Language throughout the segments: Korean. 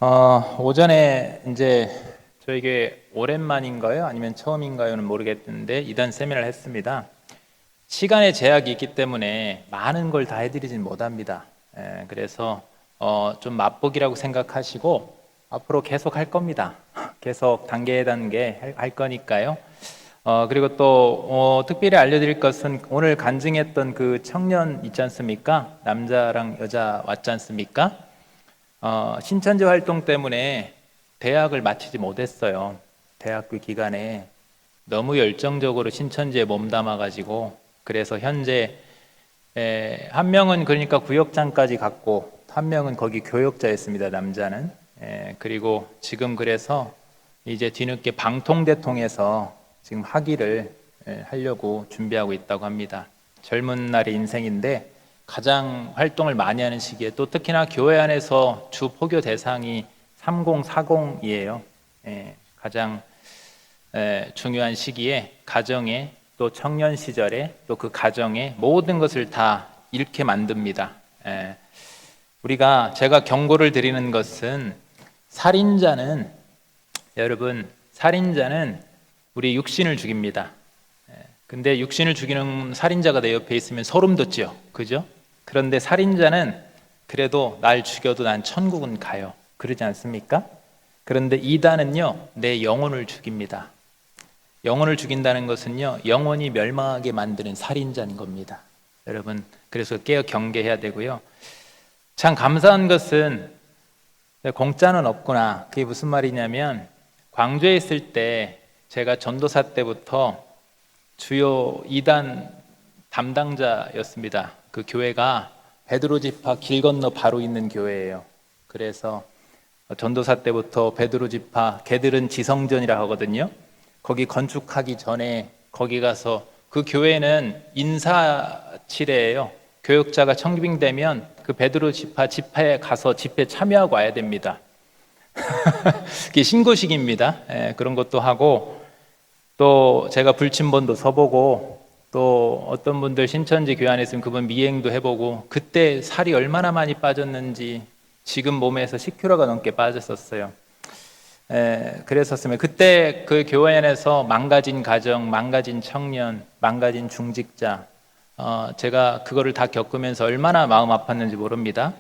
오전에 이제 저에게 오랜만인가요? 아니면 처음인가요는 모르겠는데 이단 세미나를 했습니다. 시간의 제약이 있기 때문에 많은 걸 다 해드리진 못합니다. 그래서 좀 맛보기라고 생각하시고 앞으로 계속 할 겁니다. 계속 단계 단계 할 거니까요. 그리고 또 특별히 알려드릴 것은 오늘 간증했던 그 청년 있지 않습니까? 남자랑 여자 왔지 않습니까? 신천지 활동 때문에 대학을 마치지 못했어요. 대학교 기간에 너무 열정적으로 신천지에 몸담아가지고 그래서 현재 한 명은 그러니까 구역장까지 갔고 한 명은 거기 교역자였습니다. 남자는. 그리고 지금 그래서 이제 뒤늦게 방통대 통해서 지금 학위를 하려고 준비하고 있다고 합니다. 젊은 날의 인생인데 가장 활동을 많이 하는 시기에 또 특히나 교회 안에서 주 포교 대상이 3040이에요. 가장 중요한 시기에 가정에 또 청년 시절에 또 그 가정에 모든 것을 다 잃게 만듭니다. 제가 경고를 드리는 것은 여러분 살인자는 우리 육신을 죽입니다. 근데 육신을 죽이는 살인자가 내 옆에 있으면 소름 돋죠. 그죠? 그런데 살인자는 그래도 날 죽여도 난 천국은 가요. 그러지 않습니까? 그런데 이단은요, 내 영혼을 죽입니다. 영혼을 죽인다는 것은요, 영혼이 멸망하게 만드는 살인자인 겁니다. 여러분, 그래서 깨어 경계해야 되고요. 참 감사한 것은 공짜는 없구나. 그게 무슨 말이냐면 광주에 있을 때 제가 전도사 때부터 주요 이단 담당자였습니다. 그 교회가 베드로 지파 길 건너 바로 있는 교회예요. 그래서 전도사 때부터 베드로 지파 개들은 지성전이라 하거든요. 거기 건축하기 전에 거기 가서 그 교회는 인사치레예요. 교역자가 청빙되면 그 베드로 지파 집회에 가서 집회 참여하고 와야 됩니다. 그게 신고식입니다. 그런 것도 하고 또 제가 불침번도 서보고 또 어떤 분들 신천지 교회 안에 있으면 그분 미행도 해보고 그때 살이 얼마나 많이 빠졌는지 지금 몸에서 10kg가 넘게 빠졌었어요. 그랬었으면 그때 그 교회 안에서 망가진 가정, 망가진 청년, 망가진 중직자 제가 그거를 다 겪으면서 얼마나 마음 아팠는지 모릅니다.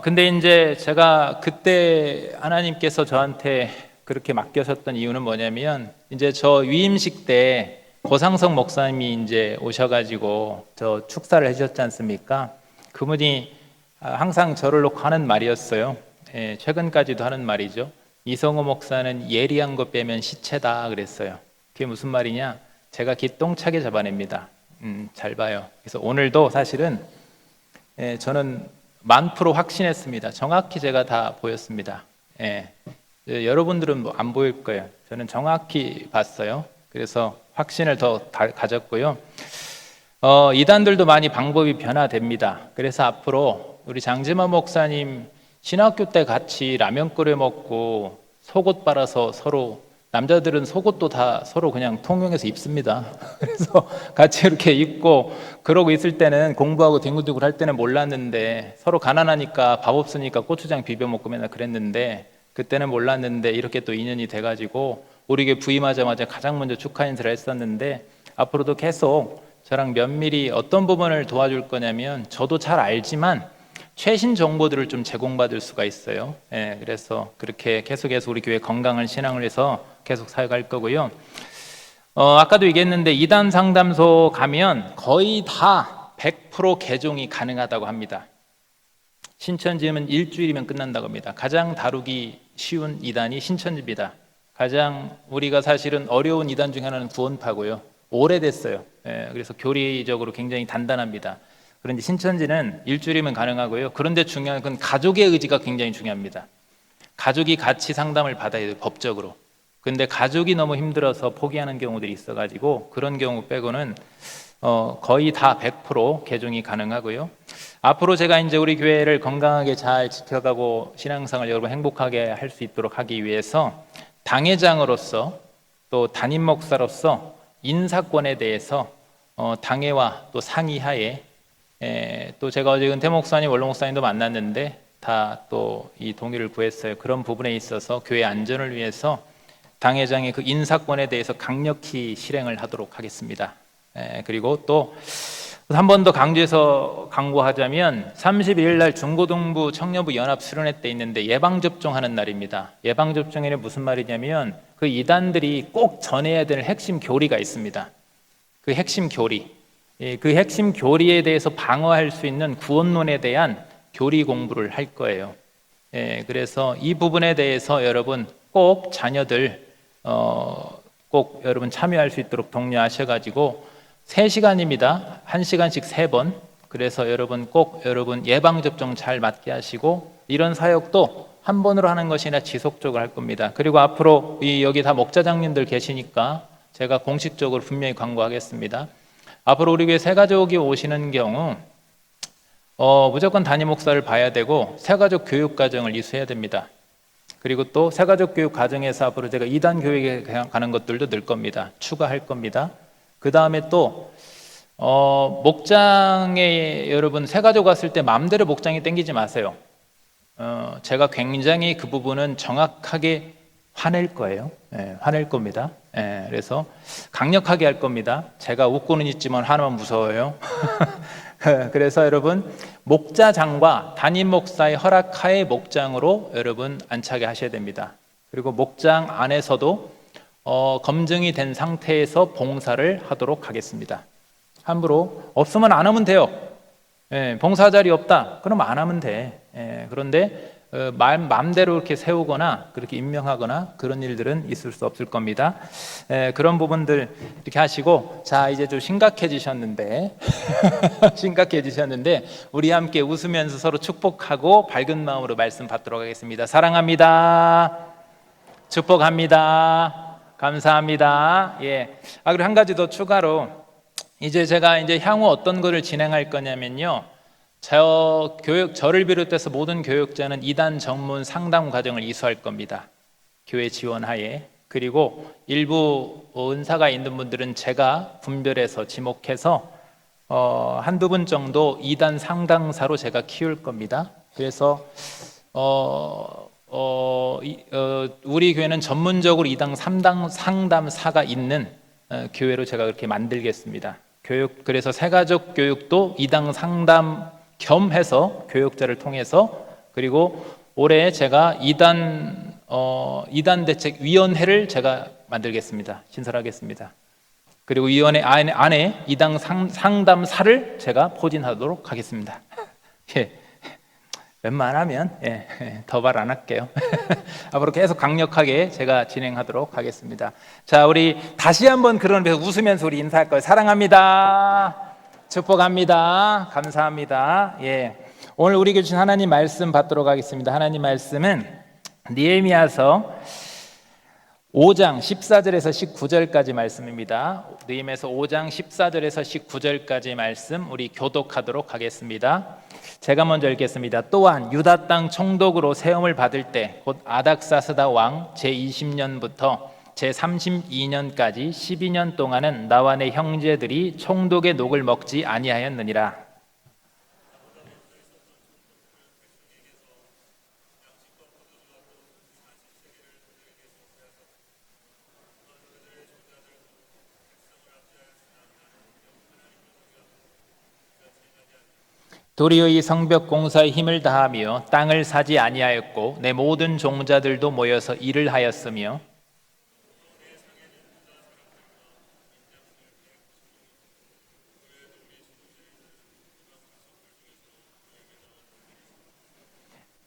근데 이제 제가 그때 하나님께서 저한테 그렇게 맡겨셨던 이유는 뭐냐면 이제 저 위임식 때 고상석 목사님이 이제 오셔가지고 저 축사를 해주셨지 않습니까? 그분이 항상 저를 놓고 하는 말이었어요. 최근까지도 하는 말이죠. 이성호 목사는 예리한 것 빼면 시체다 그랬어요. 그게 무슨 말이냐? 제가 기똥차게 잡아냅니다. 잘 봐요. 그래서 오늘도 사실은 저는 1000% 확신했습니다. 정확히 제가 다 보였습니다. 여러분들은 뭐 안 보일 거예요. 저는 정확히 봤어요. 그래서 확신을 더 가졌고요. 이단들도 많이 방법이 변화됩니다. 그래서 앞으로 우리 장지만 목사님 신학교 때 같이 라면 끓여 먹고 속옷 빨아서 서로 남자들은 속옷도 다 서로 그냥 통용해서 입습니다. 그래서 같이 이렇게 입고 그러고 있을 때는 공부하고 뒹굴뒹굴 할 때는 몰랐는데 서로 가난하니까 밥 없으니까 고추장 비벼 먹고 맨날 그랬는데 그때는 몰랐는데 이렇게 또 인연이 돼가지고 우리 교회 부임하자마자 가장 먼저 축하 인사를 했었는데 앞으로도 계속 저랑 면밀히 어떤 부분을 도와줄 거냐면 저도 잘 알지만 최신 정보들을 좀 제공받을 수가 있어요. 그래서 그렇게 계속해서 우리 교회 건강한 신앙을 위해서 계속 사역할 거고요. 아까도 얘기했는데 이단 상담소 가면 거의 다 100% 개종이 가능하다고 합니다. 신천지는 일주일이면 끝난다고 합니다. 가장 다루기 쉬운 이단이 신천지입니다. 가장 우리가 사실은 어려운 이단 중에 하나는 구원파고요. 오래됐어요. 그래서 교리적으로 굉장히 단단합니다. 그런데 신천지는 일주일이면 가능하고요. 그런데 중요한 건 가족의 의지가 굉장히 중요합니다. 가족이 같이 상담을 받아야 돼요, 법적으로. 그런데 가족이 너무 힘들어서 포기하는 경우들이 있어가지고 그런 경우 빼고는 거의 다 100% 개종이 가능하고요. 앞으로 제가 이제 우리 교회를 건강하게 잘 지켜가고 신앙생활 여러분 행복하게 할 수 있도록 하기 위해서 당회장으로서 또 담임 목사로서 인사권에 대해서 당회와 또 상의하에 또 제가 어제 은퇴 목사님, 원로 목사님도 만났는데 다 또 이 동의를 구했어요. 그런 부분에 있어서 교회 안전을 위해서 당회장의 그 인사권에 대해서 강력히 실행을 하도록 하겠습니다. 그리고 또 한 번 더 강조해서 강구하자면 31일 날 중고등부 청년부 연합 수련회 때 있는데 예방접종하는 날입니다. 예방접종에는 무슨 말이냐면 그 이단들이 꼭 전해야 되는 핵심 교리가 있습니다. 그 핵심 교리, 그 핵심 교리에 대해서 방어할 수 있는 구원론에 대한 교리 공부를 할 거예요. 그래서 이 부분에 대해서 여러분 꼭 자녀들 꼭 여러분 참여할 수 있도록 독려하셔가지고 3시간입니다. 1시간씩 3번. 그래서 여러분 꼭 여러분 예방접종 잘 맞게 하시고 이런 사역도 한 번으로 하는 것이 아니라 지속적으로 할 겁니다. 그리고 앞으로 여기 다 목자장님들 계시니까 제가 공식적으로 분명히 광고하겠습니다. 앞으로 우리 교회 새가족이 오시는 경우 무조건 담임 목사를 봐야 되고 새가족 교육 과정을 이수해야 됩니다. 그리고 또 새가족 교육 과정에서 앞으로 제가 2단 교육에 가는 것들도 늘 겁니다. 추가할 겁니다. 그 다음에 또 목장에 여러분 새가족 왔을 때 마음대로 목장이 땡기지 마세요. 제가 굉장히 그 부분은 정확하게 화낼 거예요. 화낼 겁니다. 그래서 강력하게 할 겁니다. 제가 웃고는 있지만 화나면 무서워요. 그래서 여러분 목자장과 담임 목사의 허락하에 목장으로 여러분 안착에 하셔야 됩니다. 그리고 목장 안에서도 검증이 된 상태에서 봉사를 하도록 하겠습니다. 함부로 없으면 안 하면 돼요. 봉사 자리 없다 그럼 안 하면 돼. 그런데 마음대로 이렇게 세우거나 그렇게 임명하거나 그런 일들은 있을 수 없을 겁니다. 그런 부분들 이렇게 하시고 자 이제 좀 심각해지셨는데 심각해지셨는데 우리 함께 웃으면서 서로 축복하고 밝은 마음으로 말씀 받도록 하겠습니다. 사랑합니다. 축복합니다. 감사합니다. 그리고 한 가지 더 추가로 이제 제가 향후 어떤 거를 진행할 거냐면요. 저를 비롯해서 모든 교육자는 2단 전문 상담 과정을 이수할 겁니다. 교회 지원하에. 그리고 일부 은사가 있는 분들은 제가 분별해서 지목해서 한두 분 정도 2단 상담사로 제가 키울 겁니다. 그래서 우리 교회는 전문적으로 2단 3단 상담사가 있는 교회로 제가 그렇게 만들겠습니다. 그래서 새가족 교육도 2단 상담 겸해서 교육자를 통해서 그리고 올해 제가 2단 대책위원회를 제가 만들겠습니다. 신설하겠습니다. 그리고 위원회 안에 2단 상담사를 제가 포진하도록 하겠습니다. 웬만하면 더 말 안 할게요. 앞으로 계속 강력하게 제가 진행하도록 하겠습니다. 자, 우리 다시 한번 그런 데서 웃으면서 우리 인사할 거예요. 사랑합니다. 축복합니다. 감사합니다. 오늘 우리에게 주신 하나님 말씀 받도록 하겠습니다. 하나님 말씀은 느헤미야서 5장 14절에서 19절까지 말씀입니다. 느헤미야서 5장 14절에서 19절까지 말씀 우리 교독하도록 하겠습니다. 제가 먼저 읽겠습니다. 또한 유다 땅 총독으로 세움을 받을 때 곧 아닥사스다 왕 제20년부터 제32년까지 12년 동안은 나와 내 형제들이 총독의 녹을 먹지 아니하였느니라. 도리어 이 성벽 공사에 힘을 다하며 땅을 사지 아니하였고 내 모든 종자들도 모여서 일을 하였으며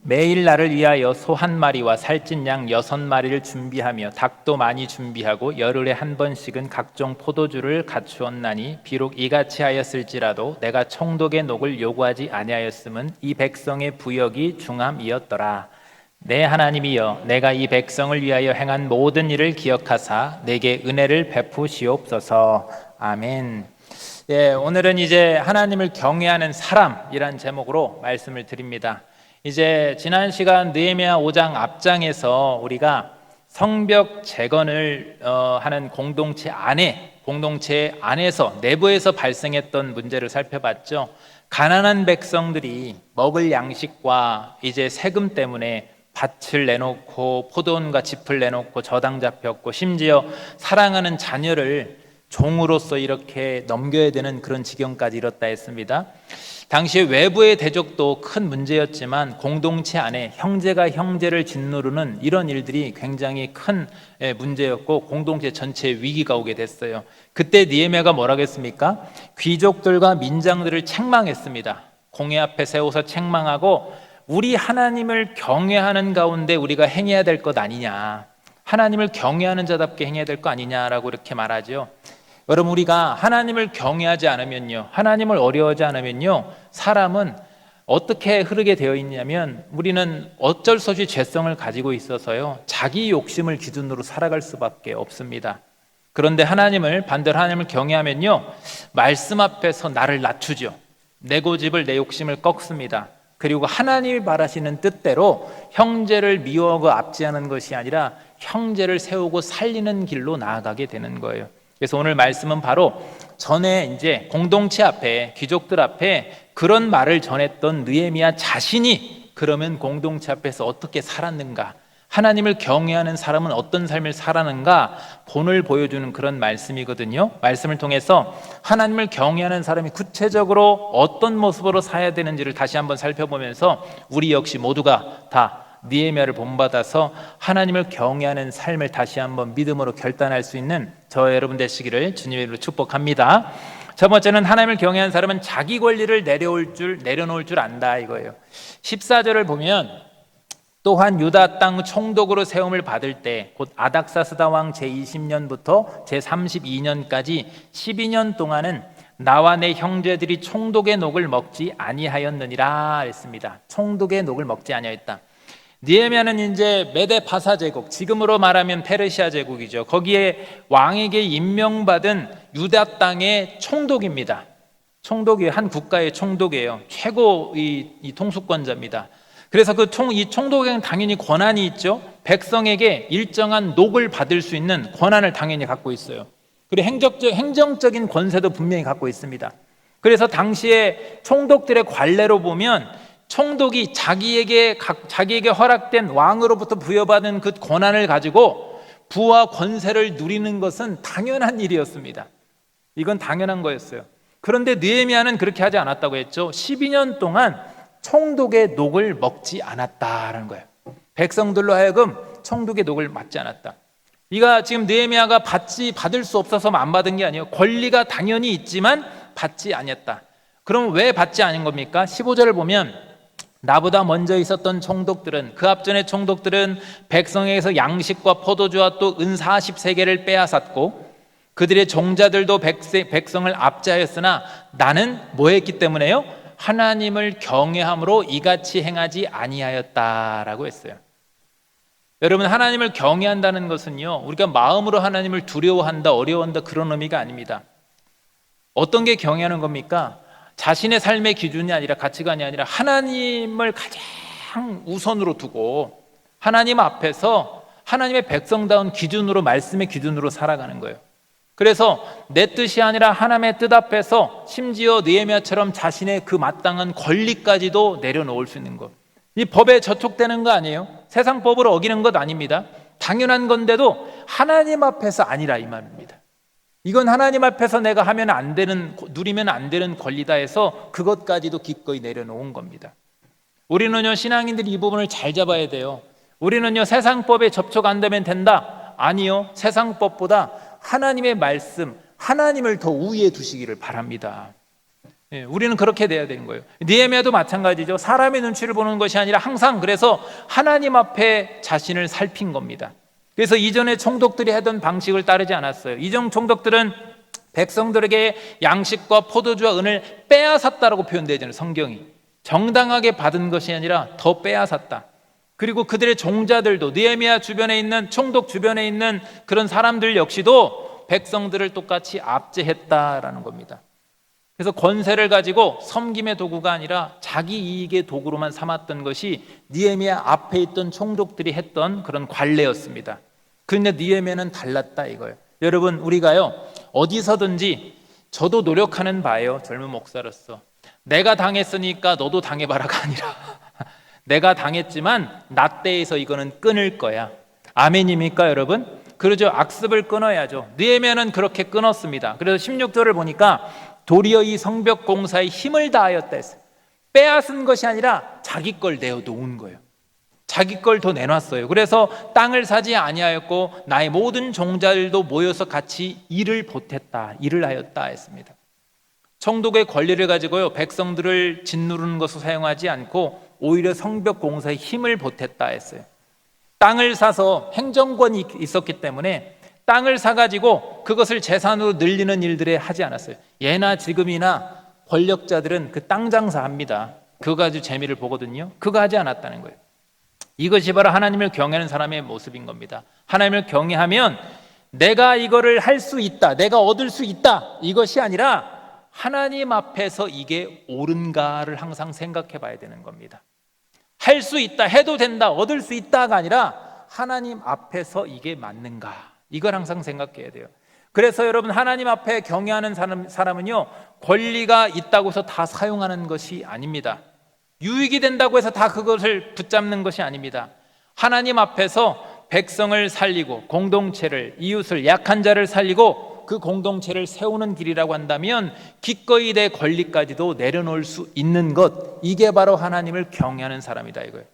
매일 나를 위하여 소 1마리와 살찐 양 6마리를 준비하며 닭도 많이 준비하고 열흘에 한 번씩은 각종 포도주를 갖추었나니 비록 이같이 하였을지라도 내가 총독의 녹을 요구하지 아니하였음은 이 백성의 부역이 중함이었더라. 내 하나님이여 내가 이 백성을 위하여 행한 모든 일을 기억하사 내게 은혜를 베푸시옵소서. 아멘. 오늘은 이제 하나님을 경외하는 사람이란 제목으로 말씀을 드립니다. 이제 지난 시간 느헤미야 5장 앞장에서 우리가 성벽 재건을 하는 공동체 안에서 내부에서 발생했던 문제를 살펴봤죠. 가난한 백성들이 먹을 양식과 이제 세금 때문에 밭을 내놓고 포도원과 짚을 내놓고 저당 잡혔고 심지어 사랑하는 자녀를 종으로서 이렇게 넘겨야 되는 그런 지경까지 이뤘다 했습니다. 당시에 외부의 대적도 큰 문제였지만 공동체 안에 형제가 형제를 짓누르는 이런 일들이 굉장히 큰 문제였고 공동체 전체에 위기가 오게 됐어요. 그때 느헤미야가 뭐라고 했습니까? 귀족들과 민장들을 책망했습니다. 공회 앞에 세워서 책망하고 우리 하나님을 경외하는 가운데 우리가 행해야 될 것 아니냐, 하나님을 경외하는 자답게 행해야 될 거 아니냐라고 이렇게 말하죠. 여러분, 우리가 하나님을 경외하지 않으면요, 하나님을 어려워하지 않으면요, 사람은 어떻게 흐르게 되어 있냐면 우리는 어쩔 수 없이 죄성을 가지고 있어서요, 자기 욕심을 기준으로 살아갈 수밖에 없습니다. 그런데 반대로 하나님을 경외하면요, 말씀 앞에서 나를 낮추죠. 내 고집을, 내 욕심을 꺾습니다. 그리고 하나님이 바라시는 뜻대로 형제를 미워하고 압제하는 것이 아니라 형제를 세우고 살리는 길로 나아가게 되는 거예요. 그래서 오늘 말씀은 바로 전에 이제 공동체 앞에, 귀족들 앞에 그런 말을 전했던 느헤미야 자신이 그러면 공동체 앞에서 어떻게 살았는가, 하나님을 경외하는 사람은 어떤 삶을 살았는가 본을 보여주는 그런 말씀이거든요. 말씀을 통해서 하나님을 경외하는 사람이 구체적으로 어떤 모습으로 살아야 되는지를 다시 한번 살펴보면서 우리 역시 모두가 다 느헤미야를 본받아서 하나님을 경외하는 삶을 다시 한번 믿음으로 결단할 수 있는 저와 여러분 되시기를 주님의 이름으로 축복합니다. 첫 번째는 하나님을 경외하는 사람은 자기 권리를 내려놓을 줄 안다, 이거예요. 14절을 보면 또한 유다 땅 총독으로 세움을 받을 때 곧 아닥사스다 왕 제20년부터 제32년까지 12년 동안은 나와 내 형제들이 총독의 녹을 먹지 아니하였느니라 했습니다. 총독의 녹을 먹지 아니하였다. 느헤미야는 이제 메데 바사 제국, 지금으로 말하면 페르시아 제국이죠. 거기에 왕에게 임명받은 유다 땅의 총독입니다. 총독이 한 국가의 총독이에요. 최고 이 통수권자입니다. 그래서 이 총독에게는 당연히 권한이 있죠. 백성에게 일정한 녹을 받을 수 있는 권한을 당연히 갖고 있어요. 그리고 행정적인 권세도 분명히 갖고 있습니다. 그래서 당시에 총독들의 관례로 보면 총독이 자기에게 허락된 왕으로부터 부여받은 그 권한을 가지고 부와 권세를 누리는 것은 당연한 일이었습니다. 이건 당연한 거였어요. 그런데 느헤미야는 그렇게 하지 않았다고 했죠. 12년 동안 총독의 녹을 먹지 않았다라는 거예요. 백성들로 하여금 총독의 녹을 맞지 않았다. 이가 지금 느헤미야가 받을 수 없어서 안 받은 게 아니에요. 권리가 당연히 있지만 받지 않았다. 그럼 왜 받지 않은 겁니까? 15절을 보면 나보다 먼저 있었던 총독들은, 그 앞전의 총독들은 백성에게서 양식과 포도주와 또 은 40세겔을 빼앗았고 그들의 종자들도 백성을 압제하였으나 나는 뭐 했기 때문에요? 하나님을 경외함으로 이같이 행하지 아니하였다라고 했어요. 여러분, 하나님을 경외한다는 것은요, 우리가 마음으로 하나님을 두려워한다, 어려워한다 그런 의미가 아닙니다. 어떤 게 경외하는 겁니까? 자신의 삶의 기준이 아니라, 가치관이 아니라 하나님을 가장 우선으로 두고 하나님 앞에서 하나님의 백성다운 기준으로, 말씀의 기준으로 살아가는 거예요. 그래서 내 뜻이 아니라 하나님의 뜻 앞에서 심지어 느헤미야처럼 자신의 그 마땅한 권리까지도 내려놓을 수 있는 것, 이 법에 저촉되는 거 아니에요. 세상 법을 어기는 것 아닙니다. 당연한 건데도 하나님 앞에서 아니라 이 말입니다. 이건 하나님 앞에서 내가 하면 안 되는, 누리면 안 되는 권리다 해서 그것까지도 기꺼이 내려놓은 겁니다. 우리는요, 신앙인들이 이 부분을 잘 잡아야 돼요. 우리는요, 세상법에 접촉 안 되면 된다, 아니요. 세상법보다 하나님의 말씀, 하나님을 더 우위에 두시기를 바랍니다. 우리는 그렇게 돼야 되는 거예요. 느헤미야도 마찬가지죠. 사람의 눈치를 보는 것이 아니라 항상 그래서 하나님 앞에 자신을 살핀 겁니다. 그래서 이전에 총독들이 하던 방식을 따르지 않았어요. 이전 총독들은 백성들에게 양식과 포도주와 은을 빼앗았다라고 표현되잖아요. 성경이 정당하게 받은 것이 아니라 더 빼앗았다. 그리고 그들의 종자들도, 느헤미야 주변에 있는, 총독 주변에 있는 그런 사람들 역시도 백성들을 똑같이 압제했다라는 겁니다. 그래서 권세를 가지고 섬김의 도구가 아니라 자기 이익의 도구로만 삼았던 것이 느헤미야 앞에 있던 총독들이 했던 그런 관례였습니다. 그런데 느헤미야는 달랐다 이거예요. 여러분, 우리가요, 어디서든지, 저도 노력하는 바예요. 젊은 목사로서 내가 당했으니까 너도 당해봐라가 아니라 내가 당했지만 나 때에서 이거는 끊을 거야. 아멘입니까 여러분? 그러죠. 악습을 끊어야죠. 느헤미야는 그렇게 끊었습니다. 그래서 16절을 보니까 도리어 이 성벽 공사에 힘을 다하였다 했어요. 빼앗은 것이 아니라 자기 걸 내어놓은 거예요. 자기 걸 더 내놨어요. 그래서 땅을 사지 아니하였고 나의 모든 종자들도 모여서 같이 일을 보탰다, 일을 하였다 했습니다. 총독의 권리를 가지고요 백성들을 짓누르는 것을 사용하지 않고 오히려 성벽 공사에 힘을 보탰다 했어요. 땅을 사서 행정권이 있었기 때문에 땅을 사가지고 그것을 재산으로 늘리는 일들에 하지 않았어요. 예나 지금이나 권력자들은 그 땅 장사합니다. 그거 가지고 재미를 보거든요. 그거 하지 않았다는 거예요. 이것이 바로 하나님을 경외하는 사람의 모습인 겁니다. 하나님을 경외하면 내가 이거를 할 수 있다, 내가 얻을 수 있다, 이것이 아니라 하나님 앞에서 이게 옳은가를 항상 생각해 봐야 되는 겁니다. 할 수 있다, 해도 된다, 얻을 수 있다가 아니라 하나님 앞에서 이게 맞는가, 이걸 항상 생각해야 돼요. 그래서 여러분, 하나님 앞에 경외하는 사람은요 권리가 있다고 해서 다 사용하는 것이 아닙니다. 유익이 된다고 해서 다 그것을 붙잡는 것이 아닙니다. 하나님 앞에서 백성을 살리고 공동체를, 이웃을, 약한 자를 살리고 그 공동체를 세우는 길이라고 한다면 기꺼이 내 권리까지도 내려놓을 수 있는 것, 이게 바로 하나님을 경외하는 사람이다 이거예요.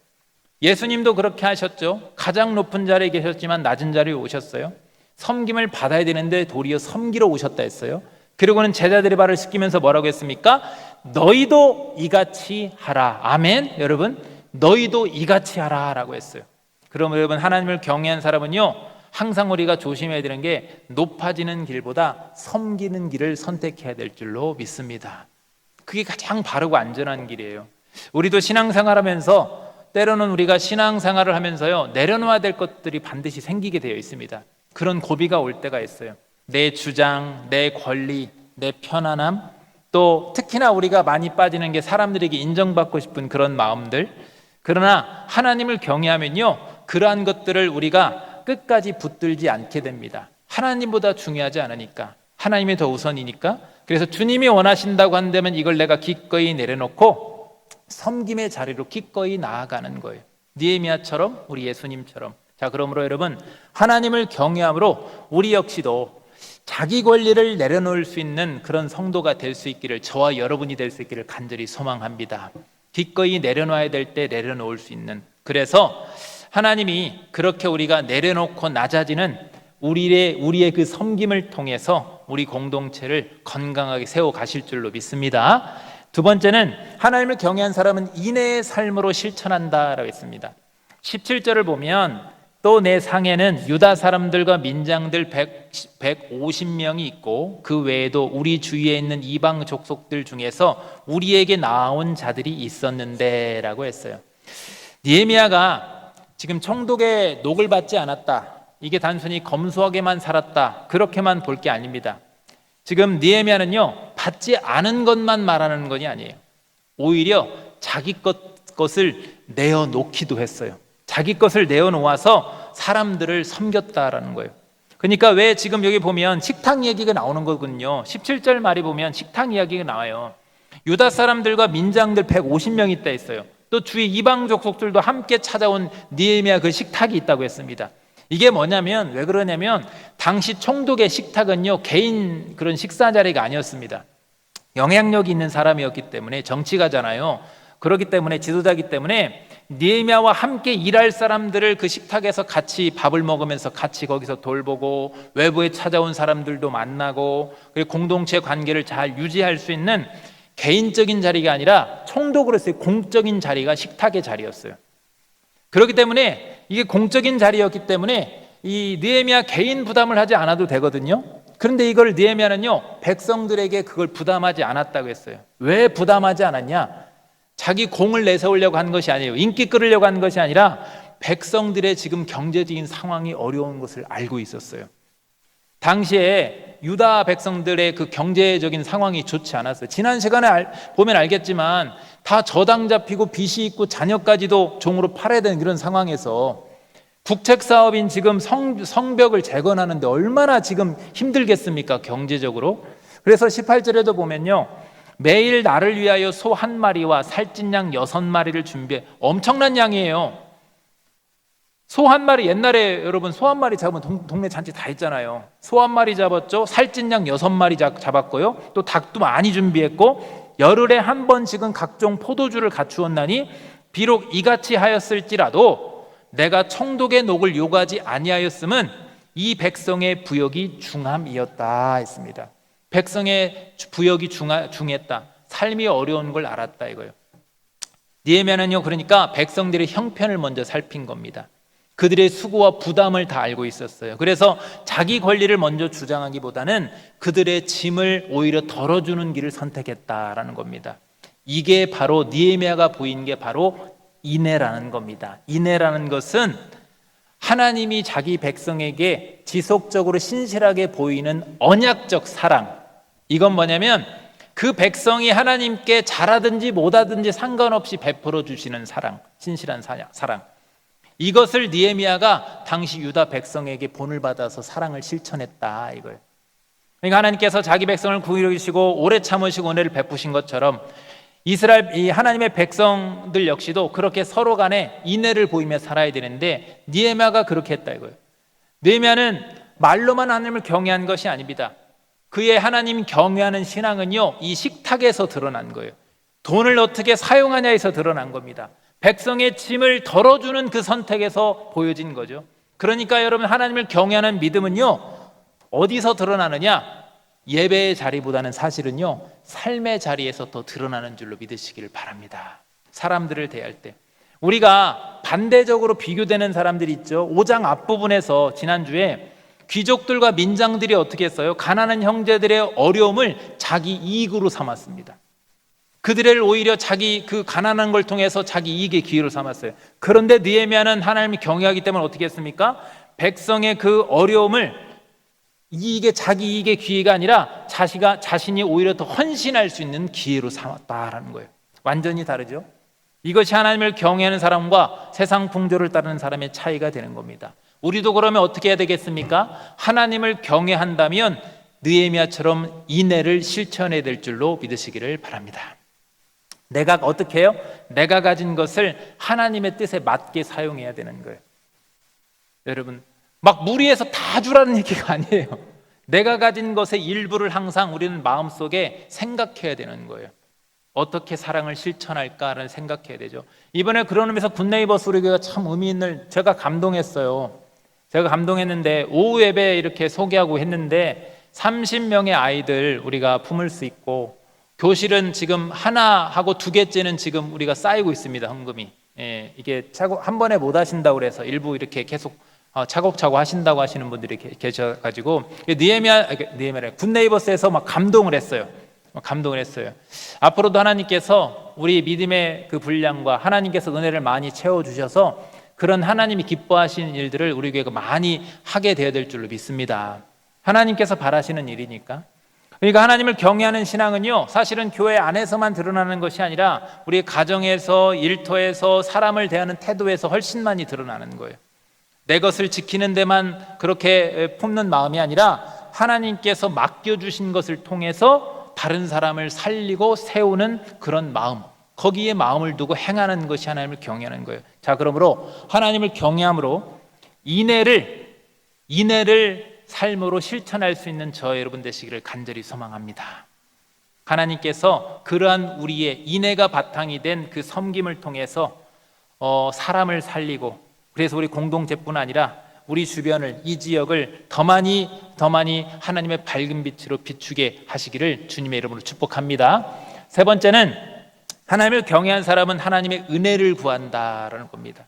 예수님도 그렇게 하셨죠. 가장 높은 자리에 계셨지만 낮은 자리에 오셨어요. 섬김을 받아야 되는데 도리어 섬기러 오셨다 했어요. 그리고는 제자들의 발을 씻기면서 뭐라고 했습니까? 너희도 이같이 하라. 아멘. 여러분, 너희도 이같이 하라 라고 했어요. 그러면 여러분, 하나님을 경외한 사람은요 항상 우리가 조심해야 되는 게 높아지는 길보다 섬기는 길을 선택해야 될 줄로 믿습니다. 그게 가장 바르고 안전한 길이에요. 우리도 신앙생활하면서 때로는 우리가 신앙생활을 하면서요 내려놓아야 될 것들이 반드시 생기게 되어 있습니다. 그런 고비가 올 때가 있어요. 내 주장, 내 권리, 내 편안함, 또 특히나 우리가 많이 빠지는 게 사람들에게 인정받고 싶은 그런 마음들. 그러나 하나님을 경외하면요 그러한 것들을 우리가 끝까지 붙들지 않게 됩니다. 하나님보다 중요하지 않으니까, 하나님이 더 우선이니까. 그래서 주님이 원하신다고 한다면 이걸 내가 기꺼이 내려놓고 섬김의 자리로 기꺼이 나아가는 거예요. 느헤미야처럼, 우리 예수님처럼. 자, 그러므로 여러분, 하나님을 경외함으로 우리 역시도 자기 권리를 내려놓을 수 있는 그런 성도가 될 수 있기를, 저와 여러분이 될 수 있기를 간절히 소망합니다. 기꺼이 내려놔야 될 때 내려놓을 수 있는. 그래서 하나님이 그렇게 우리가 내려놓고 낮아지는 우리의 그 섬김을 통해서 우리 공동체를 건강하게 세워 가실 줄로 믿습니다. 두 번째는 하나님을 경외한 사람은 인내의 삶으로 실천한다라고 했습니다. 17절을 보면 또 내 상에는 유다 사람들과 민장들 150명이 있고 그 외에도 우리 주위에 있는 이방 족속들 중에서 우리에게 나온 자들이 있었는데 라고 했어요. 느헤미야가 지금 총독의 녹을 받지 않았다, 이게 단순히 검소하게만 살았다, 그렇게만 볼 게 아닙니다. 지금 느헤미야는요 받지 않은 것만 말하는 것이 아니에요. 오히려 자기 것을 내어놓기도 했어요. 자기 것을 내어놓아서 사람들을 섬겼다라는 거예요. 그러니까 왜 지금 여기 보면 식탁 얘기가 나오는 거군요. 17절 말에 보면 식탁 이야기가 나와요. 유다 사람들과 민장들 150명이 있다 했어요. 또 주위 이방 족속들도 함께 찾아온 느헤미야 그 식탁이 있다고 했습니다. 이게 뭐냐면, 왜 그러냐면 당시 총독의 식탁은요 개인 그런 식사 자리가 아니었습니다. 영향력이 있는 사람이었기 때문에, 정치가잖아요. 그렇기 때문에, 지도자이기 때문에 느헤미야와 함께 일할 사람들을 그 식탁에서 같이 밥을 먹으면서 같이 거기서 돌보고, 외부에 찾아온 사람들도 만나고, 그리고 공동체 관계를 잘 유지할 수 있는 개인적인 자리가 아니라 총독으로서의 공적인 자리가 식탁의 자리였어요. 그렇기 때문에 이게 공적인 자리였기 때문에 이 느헤미야 개인 부담을 하지 않아도 되거든요. 그런데 이걸 느헤미야는요 백성들에게 그걸 부담하지 않았다고 했어요. 왜 부담하지 않았냐? 자기 공을 내세우려고 한 것이 아니에요. 인기 끌으려고 한 것이 아니라 백성들의 지금 경제적인 상황이 어려운 것을 알고 있었어요. 당시에 유다 백성들의 그 경제적인 상황이 좋지 않았어요. 지난 시간에 보면 알겠지만 다 저당 잡히고 빚이 있고 자녀까지도 종으로 팔아야 되는 이런 상황에서 국책 사업인 지금 성벽을 재건하는데 얼마나 지금 힘들겠습니까? 경제적으로. 그래서 18절에도 보면요 매일 나를 위하여 소 한 마리와 살찐 양 6마리를 준비해. 엄청난 양이에요. 소 한 마리, 옛날에 여러분 소 한 마리 잡으면 동네 잔치 다 했잖아요. 소 한 마리 잡았죠. 살찐 양 6마리 잡았고요. 또 닭도 많이 준비했고, 열흘에 한 번씩은 각종 포도주를 갖추었나니 비록 이같이 하였을지라도 내가 청독의 녹을 요구하지 아니하였음은 이 백성의 부역이 중함이었다 했습니다. 백성의 부역이 중했다. 삶이 어려운 걸 알았다 이거예요. 느헤미야는요, 그러니까 백성들의 형편을 먼저 살핀 겁니다. 그들의 수고와 부담을 다 알고 있었어요. 그래서 자기 권리를 먼저 주장하기보다는 그들의 짐을 오히려 덜어주는 길을 선택했다라는 겁니다. 이게 바로 느헤미야가 보인 게 바로 인애라는 겁니다. 인애라는 것은 하나님이 자기 백성에게 지속적으로 신실하게 보이는 언약적 사랑. 이건 뭐냐면 그 백성이 하나님께 잘하든지 못하든지 상관없이 베풀어 주시는 사랑, 신실한 사랑. 이것을 느헤미야가 당시 유다 백성에게 본을 받아서 사랑을 실천했다 이거예요. 그러니까 하나님께서 자기 백성을 긍휼히 여기시고 오래 참으시고 은혜를 베푸신 것처럼 이스라엘 이 하나님의 백성들 역시도 그렇게 서로 간에 인애를 보이며 살아야 되는데 느헤미야가 그렇게 했다 이거예요. 느헤미야는 말로만 하나님을 경외한 것이 아닙니다. 그의 하나님 경외하는 신앙은요, 이 식탁에서 드러난 거예요. 돈을 어떻게 사용하냐에서 드러난 겁니다. 백성의 짐을 덜어주는 그 선택에서 보여진 거죠. 그러니까 여러분, 하나님을 경외하는 믿음은요, 어디서 드러나느냐? 예배의 자리보다는 사실은요, 삶의 자리에서 더 드러나는 줄로 믿으시기를 바랍니다. 사람들을 대할 때 우리가 반대적으로 비교되는 사람들이 있죠. 5장 앞부분에서 지난주에 귀족들과 민장들이 어떻게 했어요? 가난한 형제들의 어려움을 자기 이익으로 삼았습니다. 그들을 오히려 자기 그 가난한 걸 통해서 자기 이익의 기회로 삼았어요. 그런데 느헤미야는 하나님을 경외하기 때문에 어떻게 했습니까? 백성의 그 어려움을 이익의 자기 이익의 기회가 아니라 자신이 오히려 더 헌신할 수 있는 기회로 삼았다라는 거예요. 완전히 다르죠. 이것이 하나님을 경외하는 사람과 세상 풍조를 따르는 사람의 차이가 되는 겁니다. 우리도 그러면 어떻게 해야 되겠습니까? 하나님을 경외한다면 느헤미야처럼 인애를 실천해야 될 줄로 믿으시기를 바랍니다. 내가 어떻게 해요? 내가 가진 것을 하나님의 뜻에 맞게 사용해야 되는 거예요. 여러분, 막 무리해서 다 주라는 얘기가 아니에요. 내가 가진 것의 일부를 항상 우리는 마음속에 생각해야 되는 거예요. 어떻게 사랑을 실천할까를 생각해야 되죠. 이번에 그런 의미에서 굿네이버스 우리 교회가 참 의미 있는, 제가 감동했어요. 제가 감동했는데 오후 예배 이렇게 소개하고 했는데 30명의 아이들 우리가 품을 수 있고, 교실은 지금 하나하고 2개째는 지금 우리가 쌓이고 있습니다. 헌금이. 예, 이게 한 번에 못 하신다고 그래서 일부 이렇게 계속 차곡차곡 하신다고 하시는 분들이 계셔가지고 느헤미야 굿네이버스에서 막 감동을 했어요. 앞으로도 하나님께서 우리 믿음의 그 분량과 하나님께서 은혜를 많이 채워주셔서 그런 하나님이 기뻐하시는 일들을 우리 교회가 많이 하게 되어야 될 줄로 믿습니다. 하나님께서 바라시는 일이니까. 그러니까 하나님을 경외하는 신앙은요, 사실은 교회 안에서만 드러나는 것이 아니라 우리 가정에서, 일터에서, 사람을 대하는 태도에서 훨씬 많이 드러나는 거예요. 내 것을 지키는 데만 그렇게 품는 마음이 아니라 하나님께서 맡겨주신 것을 통해서 다른 사람을 살리고 세우는 그런 마음, 거기에 마음을 두고 행하는 것이 하나님을 경외하는 거예요. 자, 그러므로 하나님을 경외함으로 인애를 삶으로 실천할 수 있는 저 여러분 되시기를 간절히 소망합니다. 하나님께서 그러한 우리의 인애가 바탕이 된 그 섬김을 통해서 사람을 살리고, 그래서 우리 공동체뿐 아니라 우리 주변을, 이 지역을 더 많이 하나님의 밝은 빛으로 비추게 하시기를 주님의 이름으로 축복합니다. 세 번째는 하나님을 경외한 사람은 하나님의 은혜를 구한다라는 겁니다.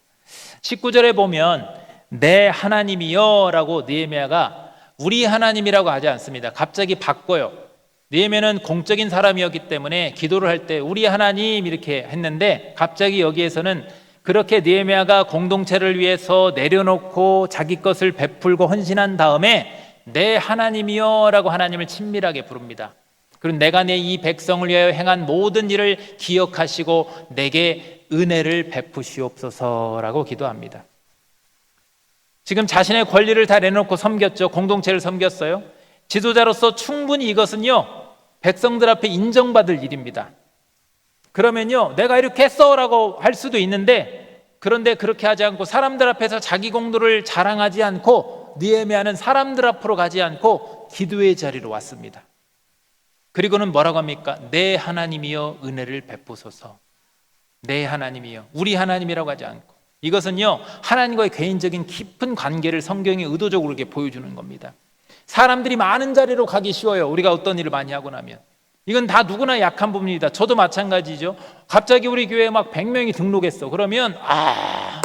19절에 보면 내 하나님이여 라고 느헤미야가 우리 하나님이라고 하지 않습니다. 갑자기 바꿔요. 느헤미야는 공적인 사람이었기 때문에 기도를 할 때 우리 하나님 이렇게 했는데, 갑자기 여기에서는 그렇게 느헤미야가 공동체를 위해서 내려놓고 자기 것을 베풀고 헌신한 다음에 내 하나님이여 라고 하나님을 친밀하게 부릅니다. 그리고 내가 내 이 백성을 위하여 행한 모든 일을 기억하시고 내게 은혜를 베푸시옵소서라고 기도합니다. 지금 자신의 권리를 다 내놓고 섬겼죠. 공동체를 섬겼어요. 지도자로서 충분히 이것은요, 백성들 앞에 인정받을 일입니다. 그러면요, 내가 이렇게 했어라고 할 수도 있는데, 그런데 그렇게 하지 않고 사람들 앞에서 자기 공로를 자랑하지 않고 느헤미야는 사람들 앞으로 가지 않고 기도의 자리로 왔습니다. 그리고는 뭐라고 합니까? 내 하나님이여 은혜를 베푸소서. 내 하나님이여, 우리 하나님이라고 하지 않고, 이것은요 하나님과의 개인적인 깊은 관계를 성경이 의도적으로 이렇게 보여주는 겁니다. 사람들이 많은 자리로 가기 쉬워요. 우리가 어떤 일을 많이 하고 나면. 이건 다 누구나 약한 부분입니다. 저도 마찬가지죠. 갑자기 우리 교회에 막 100명이 등록했어. 그러면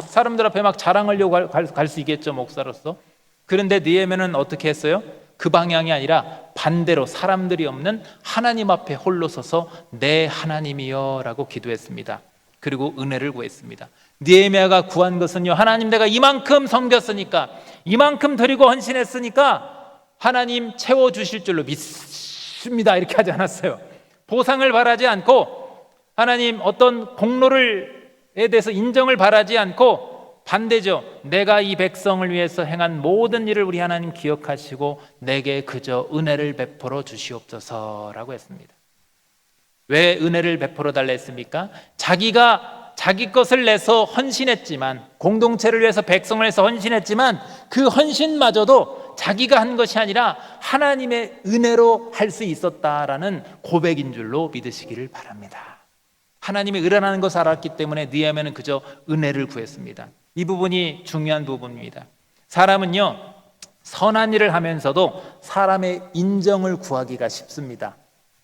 사람들 앞에 막 자랑하려고 갈 수 있겠죠, 목사로서. 그런데 느헤미야는 어떻게 했어요? 그 방향이 아니라 반대로 사람들이 없는 하나님 앞에 홀로 서서 내 하나님이여 라고 기도했습니다. 그리고 은혜를 구했습니다. 느헤미야가 구한 것은요, 하나님 내가 이만큼 섬겼으니까, 이만큼 드리고 헌신했으니까 하나님 채워주실 줄로 믿습니다, 이렇게 하지 않았어요. 보상을 바라지 않고, 하나님 어떤 공로를에 대해서 인정을 바라지 않고, 반대죠. 내가 이 백성을 위해서 행한 모든 일을 우리 하나님 기억하시고 내게 그저 은혜를 베풀어 주시옵소서라고 했습니다. 왜 은혜를 베풀어 달라 했습니까? 자기가 자기 것을 내서 헌신했지만, 공동체를 위해서 백성을 위해서 헌신했지만, 그 헌신마저도 자기가 한 것이 아니라 하나님의 은혜로 할 수 있었다라는 고백인 줄로 믿으시기를 바랍니다. 하나님의 은혜라는 것을 알았기 때문에 느헤미야는 그저 은혜를 구했습니다. 이 부분이 중요한 부분입니다. 사람은요 선한 일을 하면서도 사람의 인정을 구하기가 쉽습니다.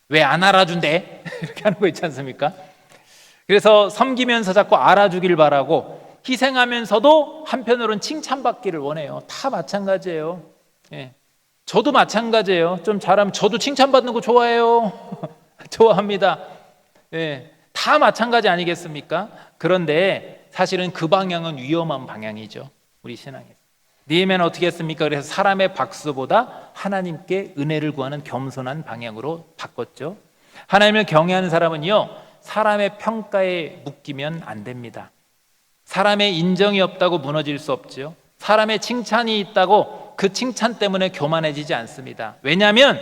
왜 안 알아준대? 이렇게 하는 거 있지 않습니까? 그래서 섬기면서 자꾸 알아주길 바라고, 희생하면서도 한편으로는 칭찬받기를 원해요. 다 마찬가지예요. 예. 저도 마찬가지예요. 좀 잘하면 저도 칭찬받는 거 좋아해요. 좋아합니다. 예. 다 마찬가지 아니겠습니까? 그런데 사실은 그 방향은 위험한 방향이죠, 우리 신앙에서. 느헤미야는 어떻게 했습니까? 그래서 사람의 박수보다 하나님께 은혜를 구하는 겸손한 방향으로 바꿨죠. 하나님을 경외하는 사람은요 사람의 평가에 묶이면 안 됩니다. 사람의 인정이 없다고 무너질 수 없죠. 사람의 칭찬이 있다고 그 칭찬 때문에 교만해지지 않습니다. 왜냐하면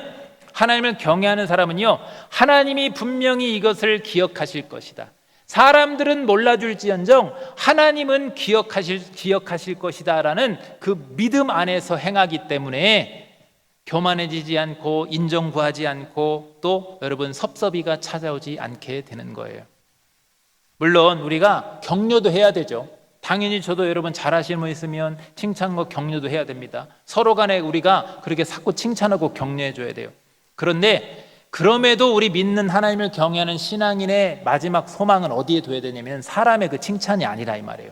하나님을 경외하는 사람은요 하나님이 분명히 이것을 기억하실 것이다, 사람들은 몰라줄지언정 하나님은 기억하실 것이다 라는 그 믿음 안에서 행하기 때문에 교만해지지 않고 인정구하지 않고, 또 여러분 섭섭이가 찾아오지 않게 되는 거예요. 물론 우리가 격려도 해야 되죠. 당연히 저도 여러분 잘하시는 분 있으면 칭찬과 격려도 해야 됩니다. 서로 간에 우리가 그렇게 자꾸 칭찬하고 격려해 줘야 돼요. 그런데 그럼에도 우리 믿는 하나님을 경외하는 신앙인의 마지막 소망은 어디에 둬야 되냐면 사람의 그 칭찬이 아니라 이 말이에요.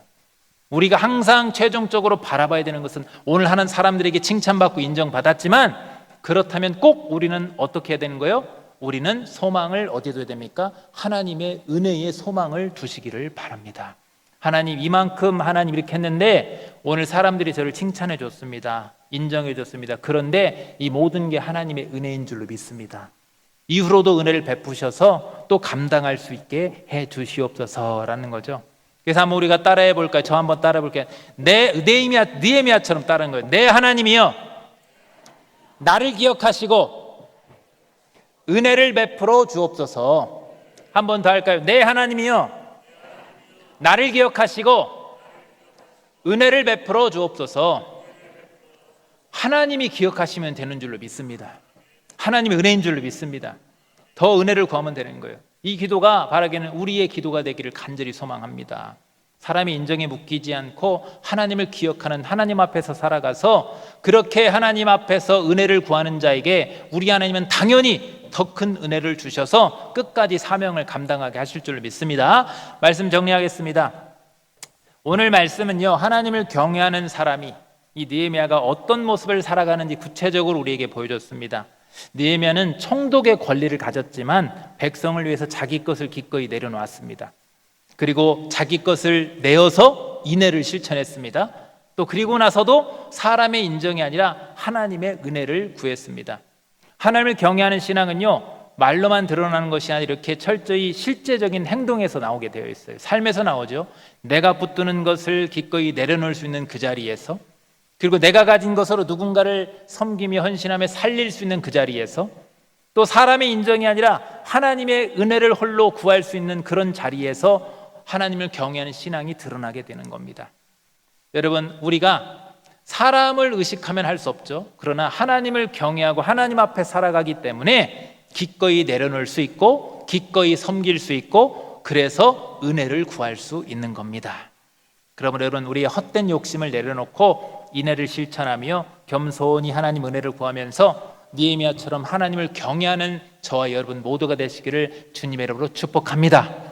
우리가 항상 최종적으로 바라봐야 되는 것은, 오늘 하는 사람들에게 칭찬받고 인정받았지만 그렇다면 꼭 우리는 어떻게 해야 되는 거예요? 우리는 소망을 어디에 둬야 됩니까? 하나님의 은혜의 소망을 두시기를 바랍니다. 하나님 이만큼 하나님 이렇게 했는데 오늘 사람들이 저를 칭찬해 줬습니다, 인정해 줬습니다. 그런데 이 모든 게 하나님의 은혜인 줄로 믿습니다. 이후로도 은혜를 베푸셔서 또 감당할 수 있게 해 주시옵소서라는 거죠. 그래서 한번 우리가 따라해 볼까요? 저 한번 따라해 볼게요. 느헤미야처럼 따라하는 거예요. 내 하나님이여 나를 기억하시고 은혜를 베풀어 주옵소서. 한번 더 할까요? 내 하나님이여 나를 기억하시고 은혜를 베풀어 주옵소서. 하나님이 기억하시면 되는 줄로 믿습니다. 하나님의 은혜인 줄로 믿습니다. 더 은혜를 구하면 되는 거예요. 이 기도가 바라기는 우리의 기도가 되기를 간절히 소망합니다. 사람의 인정에 묶이지 않고 하나님을 기억하는 하나님 앞에서 살아가서, 그렇게 하나님 앞에서 은혜를 구하는 자에게 우리 하나님은 당연히 더 큰 은혜를 주셔서 끝까지 사명을 감당하게 하실 줄 믿습니다. 말씀 정리하겠습니다. 오늘 말씀은요 하나님을 경외하는 사람이, 이 느헤미야가 어떤 모습을 살아가는지 구체적으로 우리에게 보여줬습니다. 느헤미야는 총독의 권리를 가졌지만 백성을 위해서 자기 것을 기꺼이 내려놓았습니다. 그리고 자기 것을 내어서 인애를 실천했습니다. 또 그리고 나서도 사람의 인정이 아니라 하나님의 은혜를 구했습니다. 하나님을 경외하는 신앙은요 말로만 드러나는 것이 아니라 이렇게 철저히 실제적인 행동에서 나오게 되어 있어요. 삶에서 나오죠. 내가 붙드는 것을 기꺼이 내려놓을 수 있는 그 자리에서, 그리고 내가 가진 것으로 누군가를 섬기며 헌신하며 살릴 수 있는 그 자리에서, 또 사람의 인정이 아니라 하나님의 은혜를 홀로 구할 수 있는 그런 자리에서 하나님을 경외하는 신앙이 드러나게 되는 겁니다. 여러분, 우리가 사람을 의식하면 할 수 없죠. 그러나 하나님을 경외하고 하나님 앞에 살아가기 때문에 기꺼이 내려놓을 수 있고 기꺼이 섬길 수 있고 그래서 은혜를 구할 수 있는 겁니다. 그러므로 여러분, 우리의 헛된 욕심을 내려놓고 인애를 실천하며 겸손히 하나님 은혜를 구하면서 느헤미야처럼 하나님을 경외하는 저와 여러분 모두가 되시기를 주님의 이름으로 축복합니다.